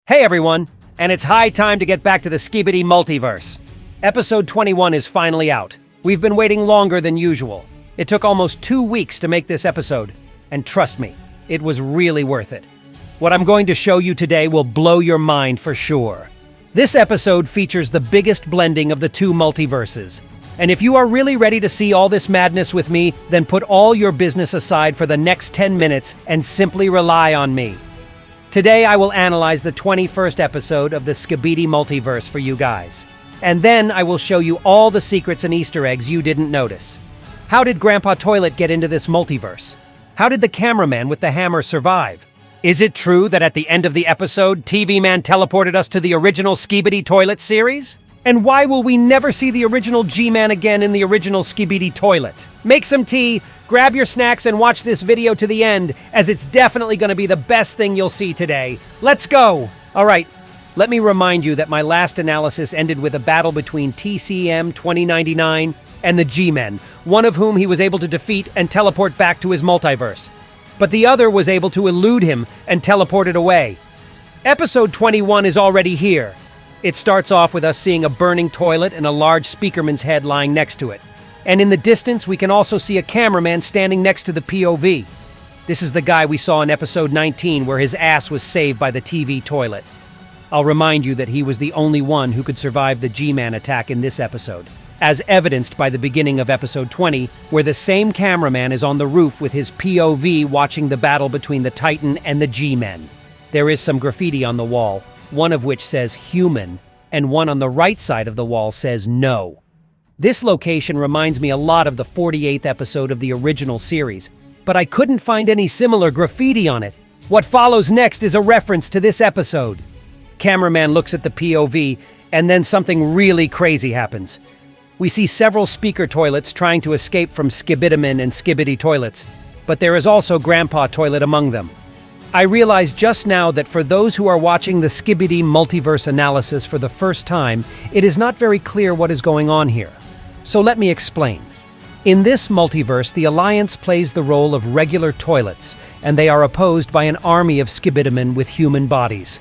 Hey everyone, and it's high time to get back to the Skibidi Multiverse. Episode 21 is finally out. We've been waiting longer than usual. It took almost 2 weeks to make this episode, and trust me, it was really worth it. What I'm going to show you today will blow your mind for sure. This episode features the biggest blending of the two multiverses. And if you are really ready to see all this madness with me, then put all your business aside for the next 10 minutes and simply rely on me. Today I will analyze the 21st episode of the Skibidi Multiverse for you guys. And then I will show you all the secrets and Easter eggs you didn't notice. How did Grandpa Toilet get into this multiverse? How did the cameraman with the hammer survive? Is it true that at the end of the episode, TVman teleported us to the original Skibidi Toilet series? And why will we never see the original G-Man again in the original Skibidi Toilet? Make some tea, grab your snacks, and watch this video to the end, as it's definitely going to be the best thing you'll see today. Let's go! Alright, let me remind you that my last analysis ended with a battle between TCM 2099 and the G-Men, one of whom he was able to defeat and teleport back to his multiverse. But the other was able to elude him and teleported away. Episode 21 is already here. It starts off with us seeing a burning toilet and a large speakerman's head lying next to it. And in the distance, we can also see a cameraman standing next to the POV. This is the guy we saw in episode 19 where his ass was saved by the TV toilet. I'll remind you that he was the only one who could survive the G-Man attack in this episode, as evidenced by the beginning of episode 20, where the same cameraman is on the roof with his POV watching the battle between the Titan and the G-Men. There is some graffiti on the wall, one of which says human, and one on the right side of the wall says no. This location reminds me a lot of the 48th episode of the original series, but I couldn't find any similar graffiti on it. What follows next is a reference to this episode. Cameraman looks at the POV, and then something really crazy happens. We see several speaker toilets trying to escape from Skibidiman and Skibidi toilets, but there is also Grandpa Toilet among them. I realized just now that for those who are watching the Skibidi Multiverse analysis for the first time, it is not very clear what is going on here. So let me explain. In this multiverse, the Alliance plays the role of regular toilets, and they are opposed by an army of Skibidimen with human bodies.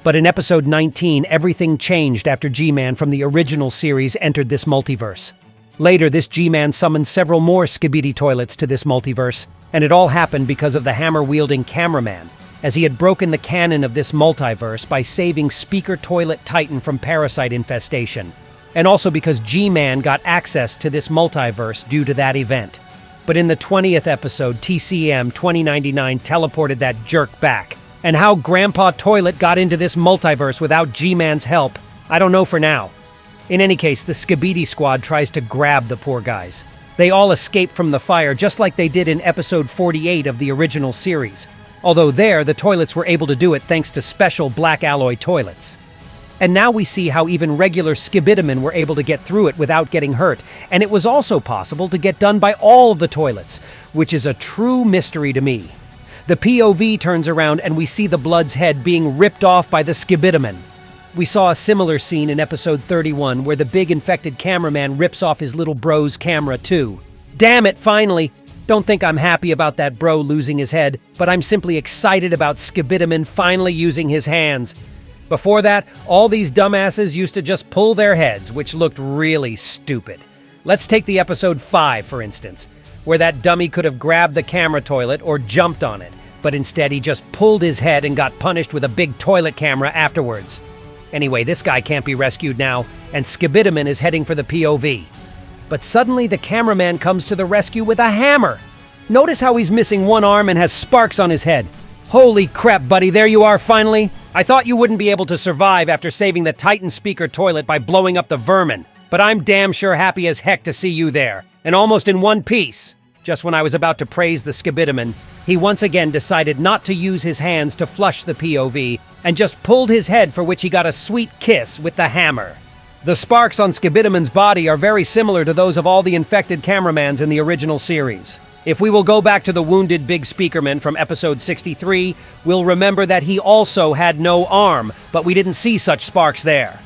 But in episode 19, everything changed after G-Man from the original series entered this multiverse. Later, this G-Man summoned several more Skibidi toilets to this multiverse, and it all happened because of the hammer-wielding cameraman, as he had broken the canon of this multiverse by saving Speaker Toilet Titan from parasite infestation, and also because G-Man got access to this multiverse due to that event. But in the 20th episode, TCM 2099 teleported that jerk back, and how Grandpa Toilet got into this multiverse without G-Man's help, I don't know for now. In any case, the Skibidi squad tries to grab the poor guys. They all escape from the fire just like they did in episode 48 of the original series, although there the toilets were able to do it thanks to special black alloy toilets. And now we see how even regular Skibidimen were able to get through it without getting hurt, and it was also possible to get done by all of the toilets, which is a true mystery to me. The POV turns around and we see the Blood's head being ripped off by the Skibidimen. We saw a similar scene in episode 31 where the big infected cameraman rips off his little bro's camera too. Damn it, finally! Don't think I'm happy about that bro losing his head, but I'm simply excited about Skibidiman finally using his hands. Before that, all these dumbasses used to just pull their heads, which looked really stupid. Let's take the episode 5, for instance, where that dummy could have grabbed the camera toilet or jumped on it, but instead he just pulled his head and got punished with a big toilet camera afterwards. Anyway, this guy can't be rescued now, and Skibidiman is heading for the POV. But suddenly the cameraman comes to the rescue with a hammer. Notice how he's missing one arm and has sparks on his head. Holy crap, buddy, there you are finally. I thought you wouldn't be able to survive after saving the Titan speaker toilet by blowing up the vermin, but I'm damn sure happy as heck to see you there, and almost in one piece. Just when I was about to praise the Skibidiman, he once again decided not to use his hands to flush the POV, and just pulled his head, for which he got a sweet kiss with the hammer. The sparks on Skibidiman's body are very similar to those of all the infected cameramans in the original series. If we will go back to the wounded big speakerman from episode 63, we'll remember that he also had no arm, but we didn't see such sparks there.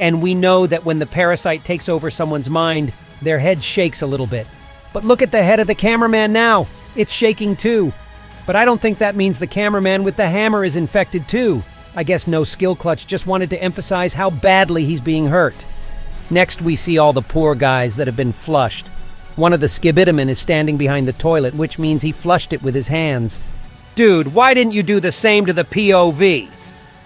And we know that when the parasite takes over someone's mind, their head shakes a little bit. But look at the head of the cameraman now. It's shaking too. But I don't think that means the cameraman with the hammer is infected too. I guess no skill clutch just wanted to emphasize how badly he's being hurt. Next, we see all the poor guys that have been flushed. One of the skibidiman is standing behind the toilet, which means he flushed it with his hands. Dude, why didn't you do the same to the POV?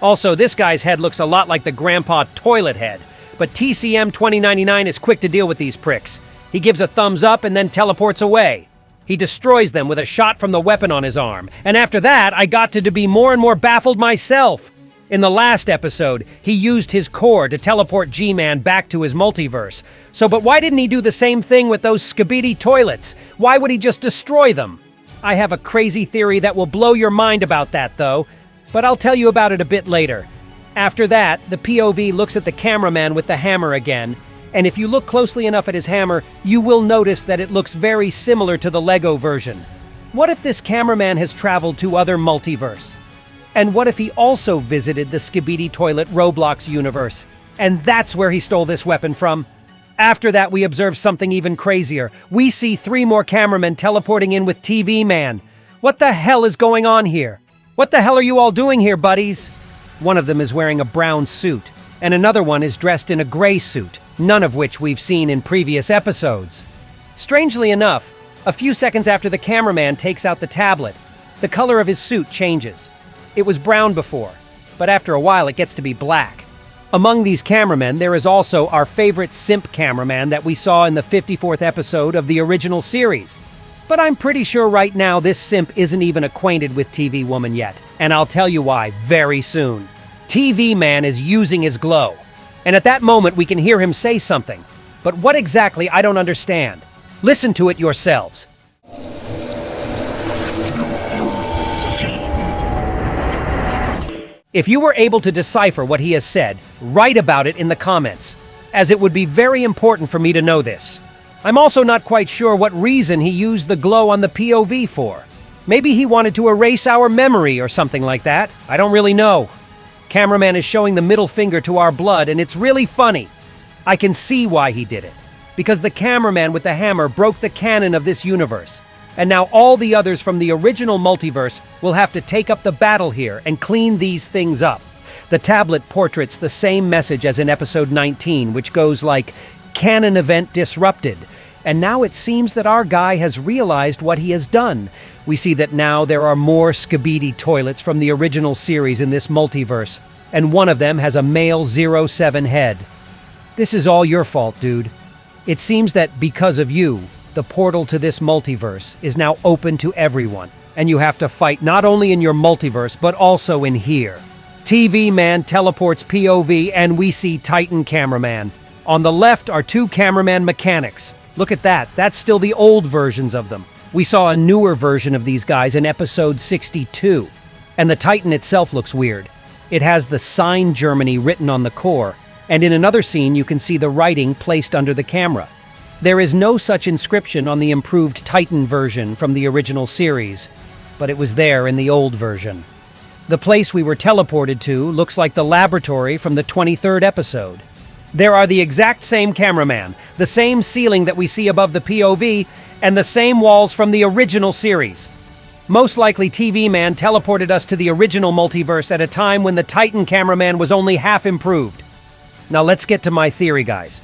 Also, this guy's head looks a lot like the grandpa toilet head, but TCM 2099 is quick to deal with these pricks. He gives a thumbs up and then teleports away. He destroys them with a shot from the weapon on his arm, and after that, I got to be more and more baffled myself. In the last episode, he used his core to teleport G-Man back to his multiverse. But why didn't he do the same thing with those Skibidi toilets? Why would he just destroy them? I have a crazy theory that will blow your mind about that, though, but I'll tell you about it a bit later. After that, the POV looks at the cameraman with the hammer again, and if you look closely enough at his hammer, you will notice that it looks very similar to the Lego version. What if this cameraman has traveled to other multiverse? And what if he also visited the Skibidi Toilet Roblox universe? And that's where he stole this weapon from? After that, we observe something even crazier. We see 3 more cameramen teleporting in with TVman. What the hell is going on here? What the hell are you all doing here, buddies? One of them is wearing a brown suit, and another one is dressed in a gray suit, none of which we've seen in previous episodes. Strangely enough, a few seconds after the cameraman takes out the tablet, the color of his suit changes. It was brown before, but after a while it gets to be black. Among these cameramen, there is also our favorite simp cameraman that we saw in the 54th episode of the original series. But I'm pretty sure right now this simp isn't even acquainted with TV Woman yet, and I'll tell you why very soon. TV Man is using his glow, and at that moment we can hear him say something. But what exactly, I don't understand. Listen to it yourselves. If you were able to decipher what he has said, write about it in the comments, as it would be very important for me to know this. I'm also not quite sure what reason he used the glow on the POV for. Maybe he wanted to erase our memory or something like that. I don't really know. Cameraman is showing the middle finger to our blood, and it's really funny. I can see why he did it. Because the cameraman with the hammer broke the canon of this universe. And now all the others from the original multiverse will have to take up the battle here and clean these things up. The tablet portraits the same message as in episode 19, which goes like, "Canon event disrupted." And now it seems that our guy has realized what he has done. We see that now there are more Skibidi toilets from the original series in this multiverse, and one of them has a male 07 head. This is all your fault, dude. It seems that because of you, the portal to this multiverse is now open to everyone, and you have to fight not only in your multiverse, but also in here. TV Man teleports POV, and we see Titan Cameraman. On the left are 2 cameraman mechanics. Look at that, that's still the old versions of them. We saw a newer version of these guys in episode 62, and the Titan itself looks weird. It has the sign Germany written on the core, and in another scene you can see the writing placed under the camera. There is no such inscription on the improved Titan version from the original series, but it was there in the old version. The place we were teleported to looks like the laboratory from the 23rd episode. There are the exact same cameraman, the same ceiling that we see above the POV, and the same walls from the original series. Most likely TV Man teleported us to the original multiverse at a time when the Titan cameraman was only half improved. Now let's get to my theory, guys.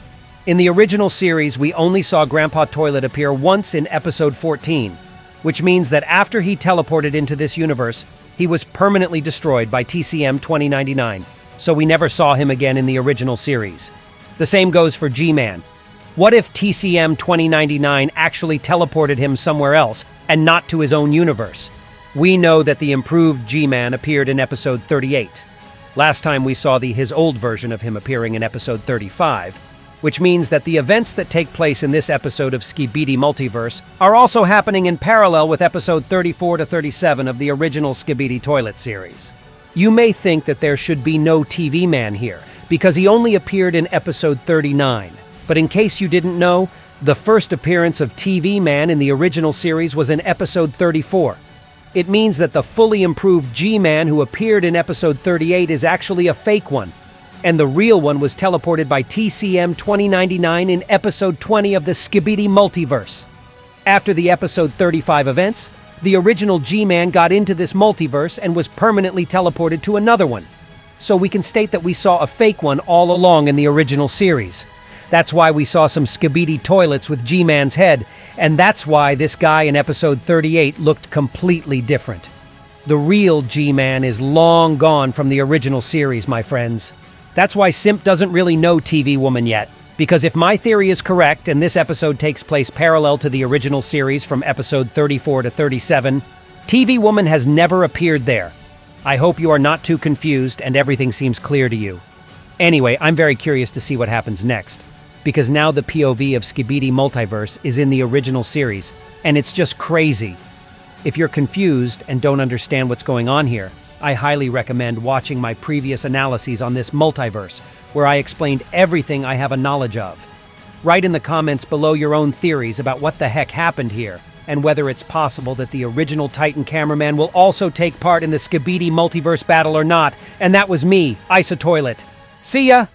In the original series, we only saw Grandpa Toilet appear once in episode 14, which means that after he teleported into this universe, he was permanently destroyed by TCM 2099, so we never saw him again in the original series. The same goes for G-Man. What if TCM 2099 actually teleported him somewhere else and not to his own universe? We know that the improved G-Man appeared in episode 38. Last time we saw his old version of him appearing in episode 35, which means that the events that take place in this episode of Skibidi Multiverse are also happening in parallel with episode 34 to 37 of the original Skibidi Toilet series. You may think that there should be no TV Man here, because he only appeared in episode 39. But in case you didn't know, the first appearance of TV Man in the original series was in episode 34. It means that the fully improved G-Man who appeared in episode 38 is actually a fake one, and the real one was teleported by TCM 2099 in episode 20 of the Skibidi Multiverse. After the episode 35 events, the original G-Man got into this multiverse and was permanently teleported to another one. So we can state that we saw a fake one all along in the original series. That's why we saw some Skibidi toilets with G-Man's head, and that's why this guy in episode 38 looked completely different. The real G-Man is long gone from the original series, my friends. That's why Simp doesn't really know TV Woman yet. Because if my theory is correct and this episode takes place parallel to the original series from episode 34 to 37, TV Woman has never appeared there. I hope you are not too confused and everything seems clear to you. Anyway, I'm very curious to see what happens next, because now the POV of Skibidi Multiverse is in the original series, and it's just crazy. If you're confused and don't understand what's going on here, I highly recommend watching my previous analyses on this multiverse, where I explained everything I have a knowledge of. Write in the comments below your own theories about what the heck happened here, and whether it's possible that the original Titan cameraman will also take part in the Skibidi Multiverse battle or not. And that was me, Isotoilet. See ya!